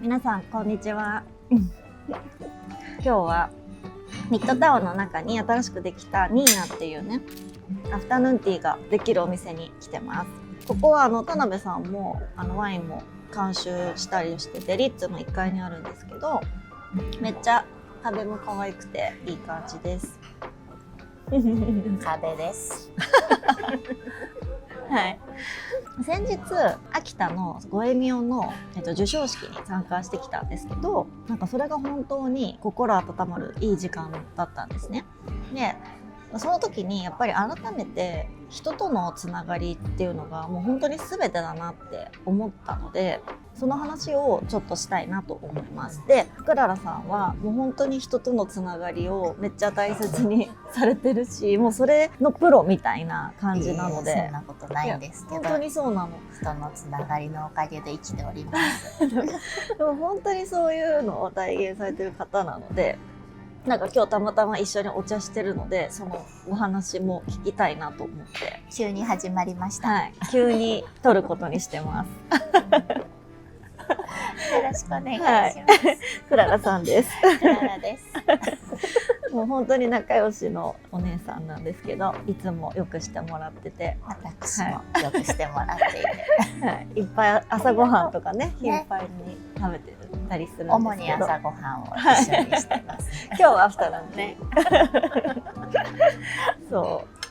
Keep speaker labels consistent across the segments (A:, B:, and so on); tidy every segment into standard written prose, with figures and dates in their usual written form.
A: 皆さんこんにちは。今日はミッドタウンの中に新しくできたニーナっていうねアフタヌーンティーができるお店に来てます。ここは田辺さんもワインも監修したりしてて、リッツの1階にあるんですけど、めっちゃ壁も可愛くていい感じです。
B: 壁です。
A: はい。先日秋田のゴエミオの、授賞式に参加してきたんですけど、なんかそれが本当に心温まるいい時間だったんですね。でその時にやっぱり改めて人とのつながりっていうのがもう本当に全てだなって思ったので、その話をちょっとしたいなと思います。で、クララさんはもう本当に人とのつながりをめっちゃ大切にされてるし、もうそれのプロみたいな感じなので、
B: そんなことないんですけど、
A: 本当にそうなの。
B: 人のつながりのおかげで生きております。
A: でも本当にそういうのを体現されてる方なので、なんか今日たまたま一緒にお茶してるので、そのお話も聞きたいなと思って、
B: 急に始まりました。
A: はい、急に撮ることにしてます。
B: よろしくお願いします。
A: はい、クララさんです。
B: クララです。
A: もう本当に仲良しのお姉さんなんですけど、いつもよくしてもらってて、
B: 私もよくしてもらっていて、
A: はい、いっぱい朝ごはんとかね頻繁に食べてたりするんですけど、
B: 主に朝ごはんを一緒にしてます。
A: 今日はアフタなんでね。そう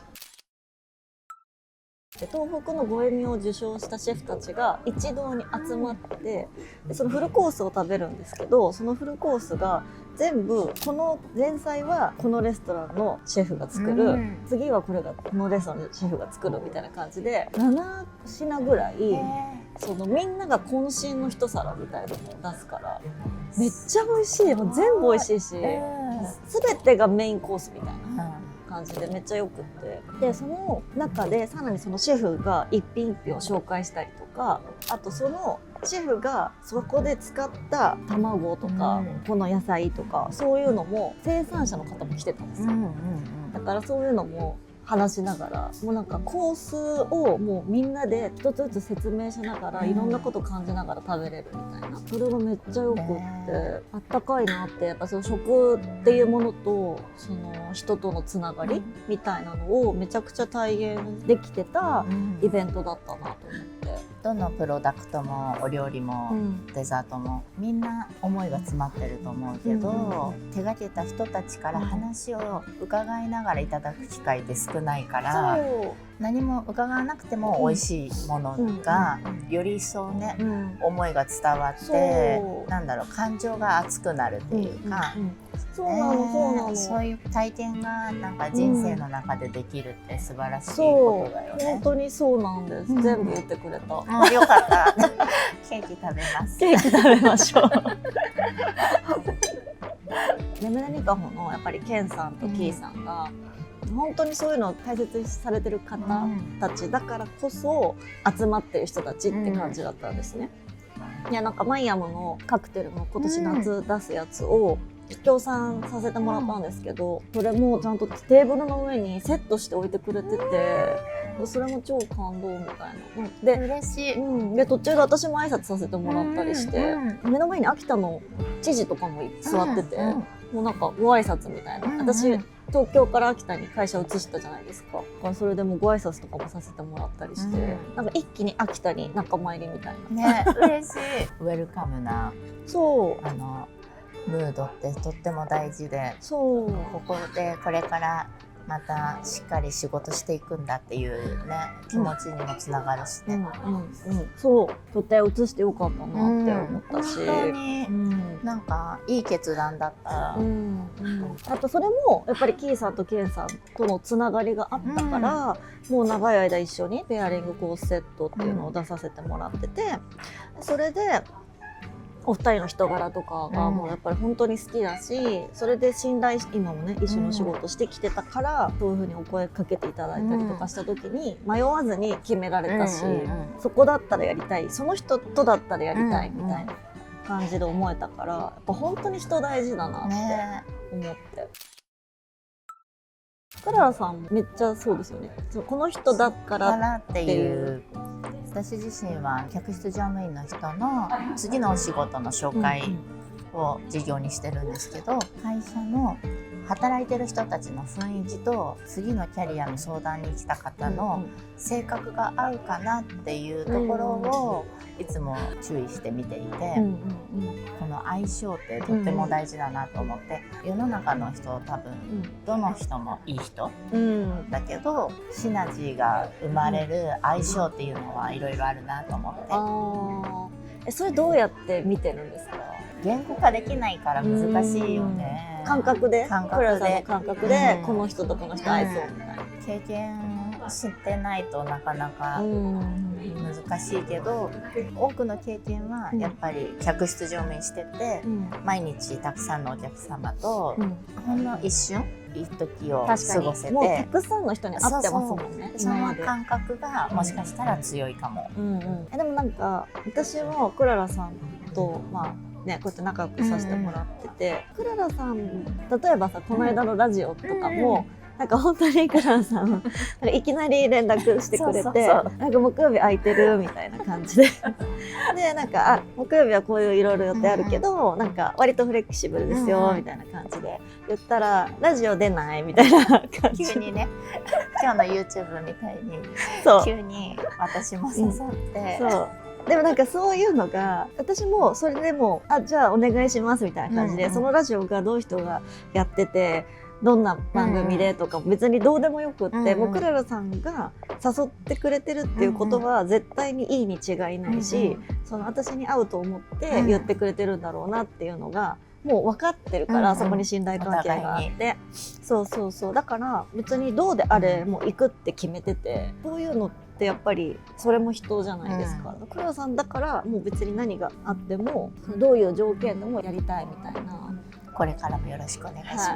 A: で、東北のゴエミを受賞したシェフたちが一堂に集まって、でそのフルコースを食べるんですけど、そのフルコースが全部この前菜はこのレストランのシェフが作る、次はこれがこのレストランのシェフが作るみたいな感じで7品ぐらい、そのみんなが渾身の一皿みたいなのを出すからめっちゃ美味しい。もう全部美味しいし、全てがメインコースみたいな感じでめっちゃよくって、でその中でさらにそのシェフが一品一品を紹介したりとか、あとそのシェフがそこで使った卵とか、この野菜とかそういうのも生産者の方も来てたんですよ。だからそういうのも話しながら、もうなんかコースをもうみんなで一つずつ説明しながら、いろんなこと感じながら食べれるみたいな、それがめっちゃよくって、あったかいなって。やっぱその食っていうものとその人とのつながりみたいなのをめちゃくちゃ体現できてたイベントだったなと思って。
B: どのプロダクトもお料理もデザートもみんな思いが詰まってると思うけど、手がけた人たちから話を伺いながらいただく機会って少ないから、何も伺わなくても美味しいものがより一層ね、思いが伝わって、なんだろう、感情が熱くなるっていうか、
A: そうなのそうなの。
B: そういう体験がなんか人生の中でできるって素晴らしいことだよね。
A: 本当にそうなんです。全部言ってくれた。
B: よかった。ケーキ食べます。
A: ケーキ食べましょう。レムネニカホのやっぱりケンさんとキーさんが、本当にそういうのを大切にされてる方たちだからこそ集まってる人たちって感じだったんですね。いや、なんかマイアムのカクテルの今年夏出すやつを協賛させてもらったんですけど、それもちゃんとテーブルの上にセットして置いてくれてて、それも超感動みたいな。で、
B: 嬉しい。
A: で途中で私も挨拶させてもらったりして、目の前に秋田の知事とかも座ってて、もうなんかご挨拶みたいな。私東京から秋田に会社移したじゃないですか。それでもご挨拶とかもさせてもらったりして、なんか一気に秋田に仲間入りみたいな。
B: ね、嬉しい。ウェルカムな、ムードってとっても大事で、ここでこれからまたしっかり仕事していくんだっていうね、気持ちにもつながるしね。
A: そう、拠点移してよかったなって思ったし、
B: 本当になんかいい決断だった。
A: あとそれもやっぱりキーさんとケンさんとのつながりがあったから、もう長い間一緒にペアリングコースセットっていうのを出させてもらってて、それでお二人の人柄とかがもうやっぱり本当に好きだし、それで信頼して今もね一緒に仕事してきてたから、そういう風にお声かけていただいたりとかした時に迷わずに決められたし、そこだったらやりたい、その人とだったらやりたいみたいな感じで思えたから、やっぱ本当に人大事だなって思って。クララさんもめっちゃそうですよね。この人だからっていう
B: 私自身は客室乗務員の人の次のお仕事の紹介を事業にしてるんですけど、会社の働いてる人たちの雰囲気と次のキャリアの相談に来た方の性格が合うかなっていうところをいつも注意して見ていて、この相性ってとっても大事だなと思って、世の中の人多分どの人もいい人だけど、シナジーが生まれる相性っていうのはいろいろあるなと思って。
A: それどうやって見てるんですか？
B: 言語化できないから難しいよね。
A: 感覚で、クララさんの感覚で、この人とこの人合いそうみたいな。
B: 経験してないとなかなか難しいけど、多くの経験はやっぱり客室乗務員してて、毎日たくさんのお客様とほんの一瞬いい時を過ごせて、
A: もうたくさんの人に会ってますもんね。
B: その感覚がもしかしたら強いかも。
A: でもなんか私もクララさんとこうやって仲良くさせてもらってて、クララさん例えばさ、この間のラジオとかも、なんか本当にクララさんいきなり連絡してくれて、なんか木曜日空いてるみたいな感じでで、なんか木曜日はこういういろいろ予定あるけど、なんか割とフレキシブルですよみたいな感じで言ったら、ラジオ出ないみたいな感じ、
B: 急にね今日の YouTube みたいに急に私も誘って、
A: でもなんかそういうのが、私もそれでもじゃあお願いしますみたいな感じで、そのラジオがどういう人がやってて、どんな番組でとか別にどうでもよくって、もうクララさんが誘ってくれてるっていうことは絶対にいいに違いないし、その私に合うと思って言ってくれてるんだろうなっていうのがもう分かってるから、そこに信頼関係があって、そうだから別にどうであれもう行くって決めてて、そういうのってやっぱりそれも人じゃないですか。クララさんだからもう別に何があってもどういう条件でもやりたいみたいな。
B: これからもよろしくお願いします。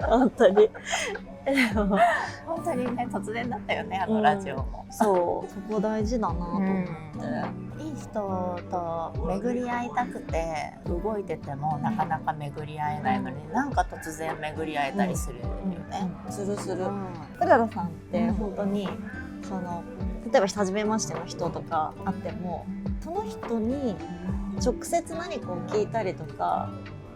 A: 本当に
B: 本当にね、突然だったよね、あのラジオも。
A: そこ大事だなと思って、
B: いい人と巡り合いたくて動いててもなかなか巡り合えないのに、なんか突然巡り合えたりするよね。
A: する。クララさんって本当にその例えば初めましての人とかあっても、その人に直接何かを聞いたりとか、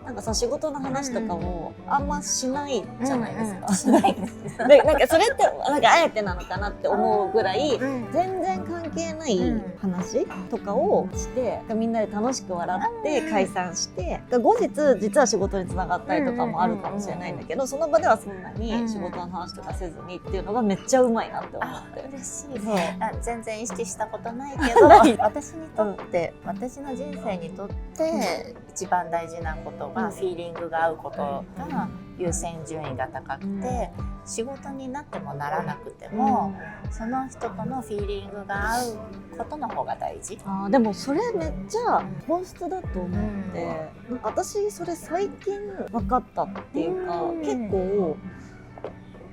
A: なんかさ、仕事の話とかもあんましないじゃないですか。しないですで、なんかそれってなんかあえてなのかなって思うぐらい、全然関係ない話とかをして、みんなで楽しく笑って解散して、後日実は仕事につながったりとかもあるかもしれないんだけど、その場ではそんなに仕事の話とかせずにっていうのがめっちゃうまいなって思って。
B: 嬉しいね。全然意識したことないけど私にとって、私の人生にとって一番大事なことが、フィーリングが合うことが優先順位が高くて、仕事になってもならなくても、その人とのフィーリングが合うことの方が大事。
A: でもそれめっちゃ本質だと思って、なんか私それ最近分かったっていうか、結構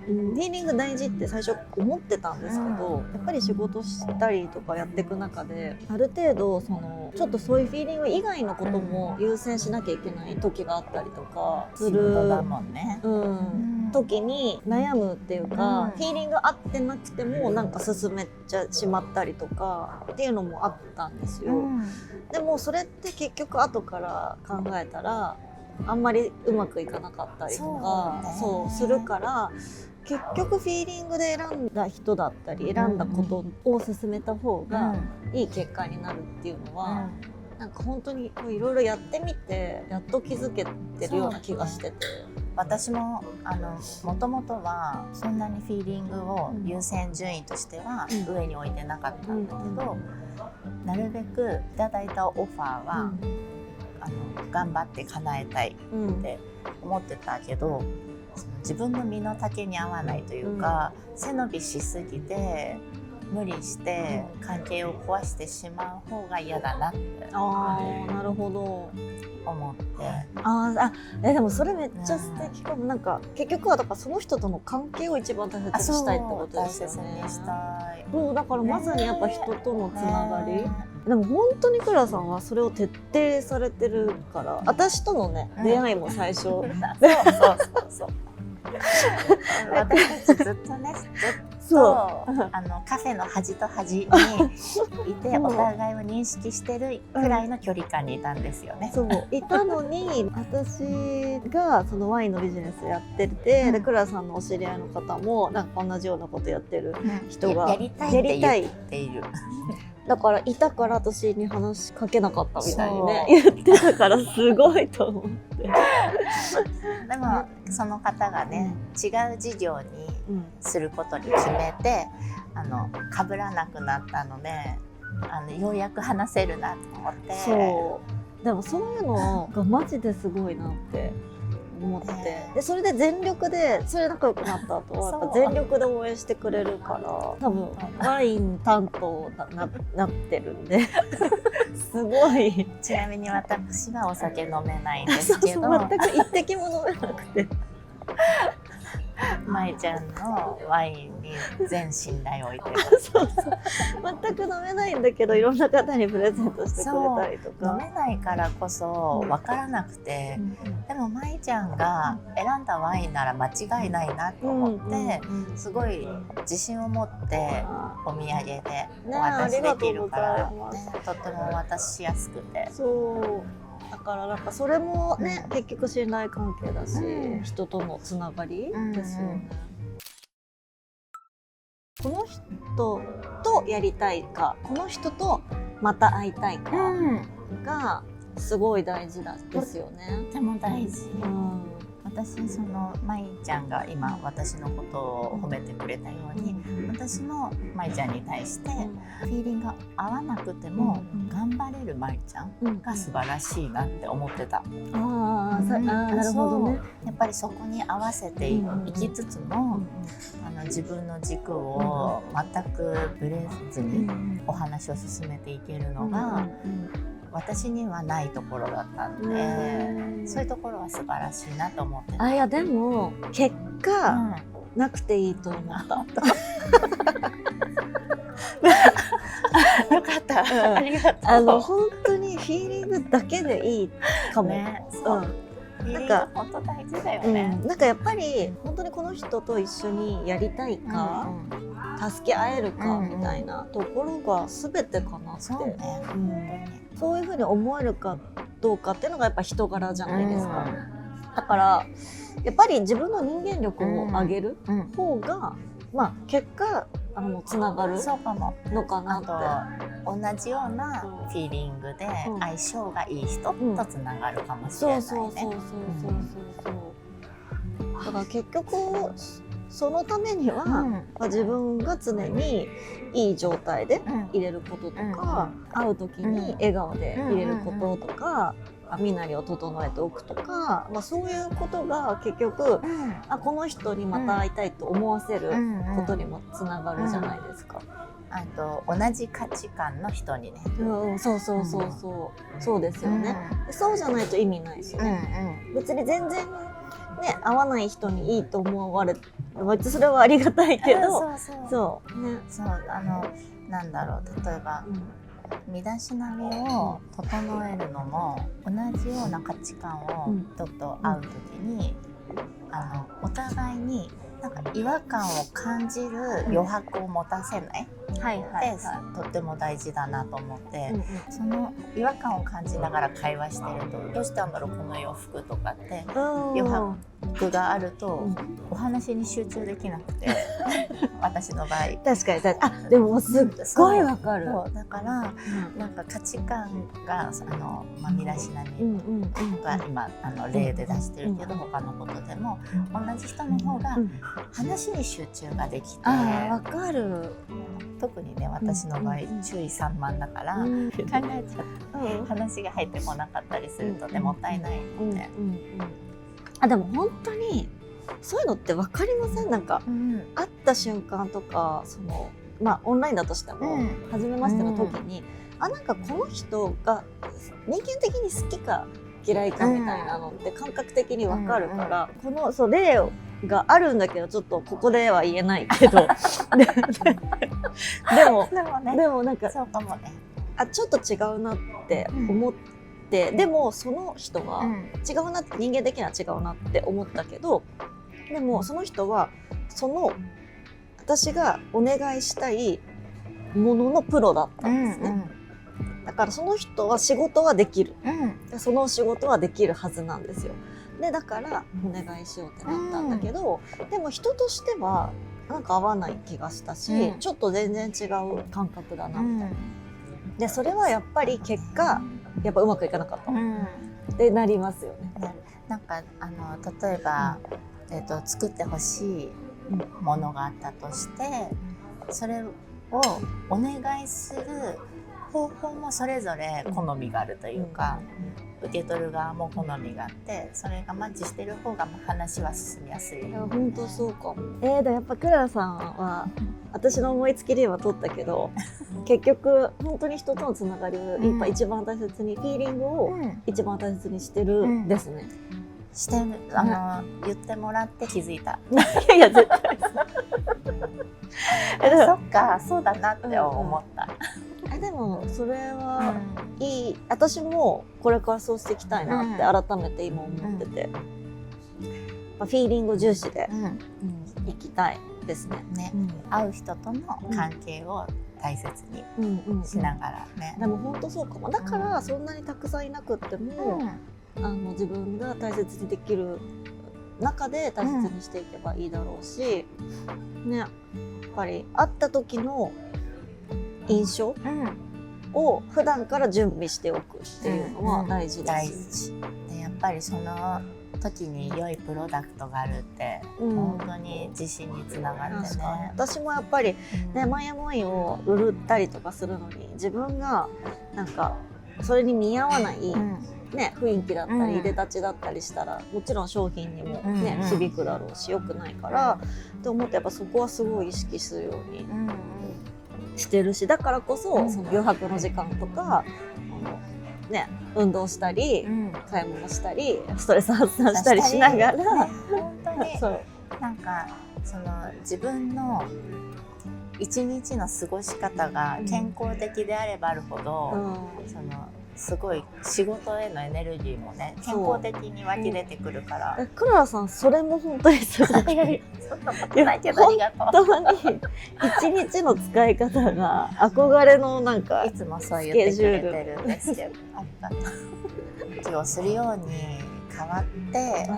A: フィーリング大事って最初思ってたんですけど、やっぱり仕事したりとかやっていく中で、ある程度そのちょっとそういうフィーリング以外のことも優先しなきゃいけない時があったりとかする時に悩むっていうか、フィーリング合ってなくてもなんか進めちゃしまったりとかっていうのもあったんですよ。でもそれって結局後から考えたらあんまりうまくいかなかったりとかするから、結局フィーリングで選んだ人だったり選んだことを進めた方がいい結果になるっていうのは、なんか本当にいろいろやってみてやっと気づけてるような気がしてて。
B: 私ももともとはそんなにフィーリングを優先順位としては上に置いてなかったんだけど、なるべくいただいたオファーは、頑張って叶えたいって思ってたけど、自分の身の丈に合わないというか、背伸びしすぎて無理して関係を壊してしまう方が嫌だなって
A: なるほど
B: 思って。
A: でもそれめっちゃ素敵かも。なんか結局はだからその人との関係を一番大切にしたいってことですよね。そうだからまさにやっぱ人とのつながり、でも本当にクラさんはそれを徹底されてるから、私とのね、出会いも最初
B: そう私たちずっとね、とカフェの端と端にいてお互いを認識してるくらいの距離感にいたんですよね。
A: そういたのに私がそのワインのビジネスやってて、でクラさんのお知り合いの方もなんか同じようなことやってる人が
B: やりたいって言っている。
A: だからいたから私に話しかけなかったみたいにね言ってたからすごいと思って。
B: でもその方がね、違う事業にすることに決めて被らなくなったのでようやく話せるなと思って。
A: そうでもそういうのがマジですごいなって思って、でそれで全力でそれ仲良くなった後はやっぱ全力で応援してくれるから多分ワイン担当なってるんですごい。
B: ちなみに私はお酒飲めないんですけど
A: 全く一滴も飲めなくて
B: 舞ちゃんのワインに全信頼を置いてる。
A: そう全く飲めないんだけどいろんな方にプレゼントしてくれたりとか。
B: 飲めないからこそ分からなくて、でも舞ちゃんが選んだワインなら間違いないなと思って、すごい自信を持ってお土産でお渡しできるから、とってもお渡ししやすくて。
A: そうだからなんかそれもね、結局信頼関係だし、人とのつながりですよね。この人とやりたいか、この人とまた会いたいかがすごい大事ですよね。
B: とても大事。私その舞ちゃんが今私のことを褒めてくれたように、私も舞ちゃんに対してフィーリングが合わなくても頑張れる舞ちゃんが素晴らしいなって思ってた。
A: なるほどね。
B: やっぱりそこに合わせていきつつも、自分の軸を全くぶれずにお話を進めていけるのが私にはないところだったんで、そういうところは素晴らしいなと思って。
A: いやでも結果、なくていいと思った。
B: よかった。ありがとう。
A: 本当にフィーリングだけでいいかも。
B: なんか本当大事だよね。
A: なんかやっぱり本当にこの人と一緒にやりたいか、助け合えるかみたいなところが全てかなって。そういうふうに思えるかどうかっていうのがやっぱ人柄じゃないですか。だからやっぱり自分の人間力を上げる方が、結果つながるのかなって。
B: 同じようなフィーリングで相性がいい人とつながるかもしれないね。
A: だから結局そのためには、自分が常にいい状態で入れることとか、会う時に笑顔で入れることとか、身なりを整えておくとか、そういうことが結局、この人にまた会いたいと思わせることにもつながるじゃないですか。
B: 同じ価値観の人にね。
A: そうですよね。そうじゃないと意味ないしね。別に全然ね合わない人にいいと思われて、それはありがたいけど、
B: なんだろう、例えば身だしなみを整えるのも同じような価値観を人と会う時に、お互いになんか違和感を感じる余白を持たせないってとっても大事だなと思って、その違和感を感じながら会話してると、どうしたんだろうこの洋服とかって余白があるとお話に集中できなくて私の場合。
A: 確かにでもすっごいわかる。
B: だからなんか価値観が身だしなみが今例で出してるけど、他のことでも同じ人の方が話に集中ができて、
A: わかる。
B: 特にね私の場合注意散漫だから考えちゃって話が入ってこなかったりするとねもったいないので。
A: でも本当にそういうのって分かりません？なんか、会った瞬間とかオンラインだとしても、初めましての時に、なんかこの人が人間的に好きか嫌いかみたいなのって感覚的に分かるから、この例があるんだけどちょっとここでは言えないけどでもなんか
B: そうかもね。
A: ちょっと違うなって思って、でもその人は違うなって、人間的には違うなって思ったけど、でもその人はその私がお願いしたいもののプロだったんですね、だからその人は仕事はできる、その仕事はできるはずなんですよ。でだからお願いしようってなったんだけど、でも人としてはなんか合わない気がしたし、ちょっと全然違う感覚だなみたいな、でそれはやっぱり結果やっぱうまくいかなかった、ってなりますよね。
B: なんか例えば、作ってほしいものがあったとして、それをお願いする方法もそれぞれ好みがあるというか、受け取る側も好みがあって、それがマッチしてる方が話は進みやすい。
A: いや本当そうかも。でやっぱクララさんは私の思いつきでは取ったけど結局本当に人とのつながりをやっぱ一番大切に、フィーリングを一番大切にしてるんですね、
B: してる言ってもらって気づいた。
A: いや絶対
B: そっか、そうだなって思った。
A: でもそれはいい、私もこれからそうしていきたいなって改めて今思ってて、フィーリング重視でいきたいですね。会う人との関係を大切にしながらね。でも本当そうかも。だからそんなにたくさんいなくっても、自分が大切にできる中で大切にしていけばいいだろうし、ね、やっぱり会った時の印象を普段から準備しておくっていうのは大事ですよ。
B: でやっぱりその時に良いプロダクトがあるって、本当に自信につながるんでね。
A: 私もやっぱりね、マイアモイを売ったりとかするのに自分がなんかそれに見合わない、ね、雰囲気だったりいでたちだったりしたら、もちろん商品にも、ね響くだろうし良くないからって思って、やっぱそこはすごい意識するようにしてるし、だからこそ、その余白の時間とかね、運動したり、買い物したりストレス発散したりしながら、
B: 本当に
A: そう
B: なんかその自分の一日の過ごし方が健康的であればあるほど、そのすごい仕事へのエネルギーもね、健康的に湧き出てくるから。
A: クララさんそれも本当にすごい。
B: そんなことないけどありがとう。
A: 本当に一日の使い方が憧れのなんか
B: いつもそう言ってくれてるんですけど、ありがとう。息をするように変わって、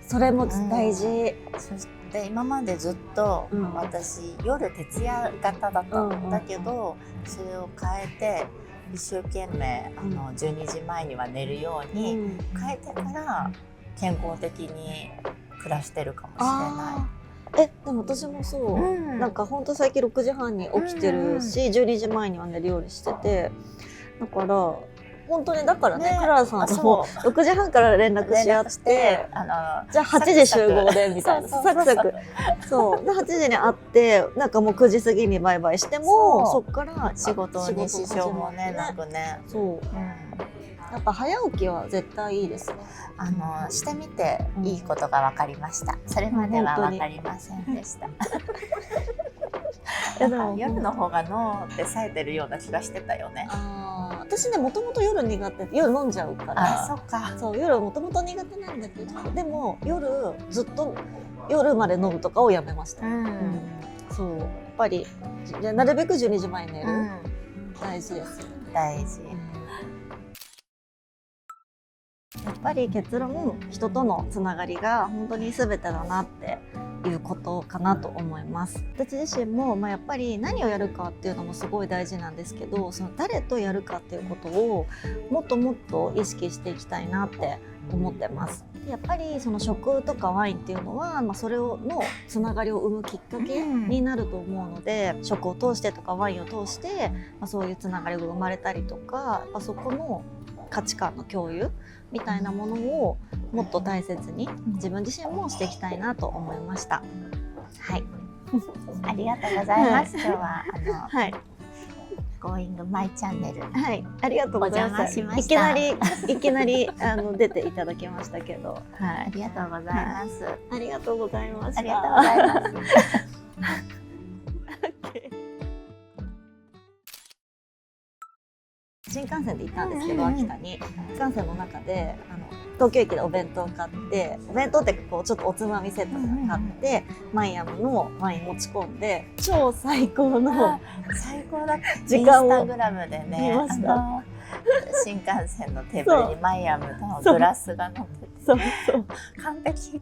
A: それも大事。
B: そして今までずっと私、夜徹夜型だったんだけど、それを変えて一生懸命12時前には寝るように変えてから健康的に暮らしてるかもしれない。
A: でも私もそう、なんかほんと最近6時半に起きてるし、12時前には寝るようにしてて、だから本当にだからね、クララさんとも6時半から連絡し合って、じゃあ8時集合でみたいな、サクサクそうで8時に会って、なんかもう9時過ぎにバイバイしても、そっから
B: 仕事に支障もねなくね。
A: そうやっぱ早起きは絶対いいですね。
B: してみていいことが分かりました。それまでは分かりませんでした。夜の方が脳って冴えてるような気がしてたよね。
A: 私ね、もともと夜苦手、夜飲んじゃうから。
B: そっか。
A: そう夜もともと苦手なんだけど、でも夜ずっと夜まで飲むとかをやめました。そうやっぱりなるべく12時前に寝る、大事ですよね。
B: 大事。
A: やっぱり結論、人とのつながりが本当に全てだなっていうことかなと思います。私自身も、やっぱり何をやるかっていうのもすごい大事なんですけど、その誰とやるかっていうことをもっともっと意識していきたいなって思ってます。やっぱりその食とかワインっていうのは、それのつながりを生むきっかけになると思うので、食を通してとかワインを通して、そういうつながりが生まれたりとか、そこの価値観の共有みたいなものをもっと大切に自分自身もしていきたいなと思いました。はい。
B: ありがとうございます。今日は
A: はい。
B: Going My Channel。
A: はい。ありがとうございます。いきなり出ていただきましたけど、はい。
B: ありがとうございます。
A: ありがとうございます。
B: ありがとうございます。
A: 新幹線で行ったんですけど、秋田に。新幹線の中で東京駅でお弁当買って、お弁当ってこうちょっとおつまみセットとか買って、マイアムのワイン持ち込んで、超最高の
B: 最高だ。
A: 時間を
B: インスタグラムでね、
A: 見ました
B: 新幹線のテーブルにマイアムのグラスが乗ってて、
A: そうそう
B: 完璧って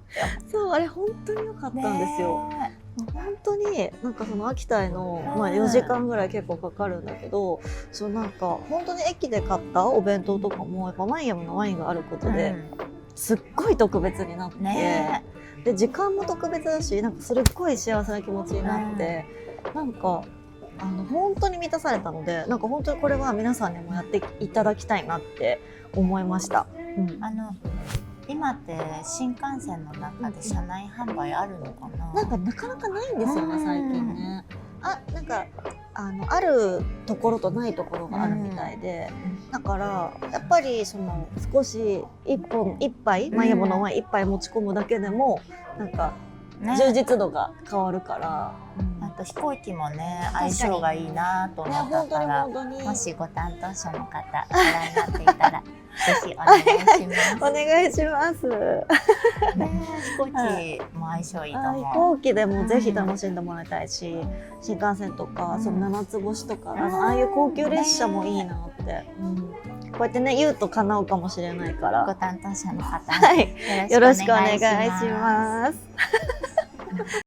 A: そう、あれ本当に良かったんですよ。
B: ね。
A: 本当になんかその秋田への、4時間ぐらい結構かかるんだけど、そうなんか本当に駅で買ったお弁当とかもやっぱマイアムのワインがあることで、すっごい特別になって、
B: ね
A: で時間も特別だし、なんかすっごい幸せな気持ちになって、なんか本当に満たされたので、なんか本当にこれは皆さんにもやっていただきたいなって思いました。
B: 今って新幹線の中で車内販売あるのかな。
A: なんかなかなかないんですよね、最近ね。なんかあるところとないところがあるみたいで、だからやっぱりその少し一杯マイアムのワイン一杯持ち込むだけでもなんか充実度が変わるから、
B: あと飛行機もね相性がいいなと思ったから、
A: 本当に
B: もしご担当者の方ご覧になっていたらぜひお願いします。
A: お願いします。
B: 飛行機も相性いいと思う。
A: 飛行機でもぜひ楽しんでもらいたいし、新幹線とかその七つ星とかああいう高級列車もいいなって、こうやってね言うと叶うかもしれないから、
B: ご担当者の方、
A: はい、よろしくお願いします。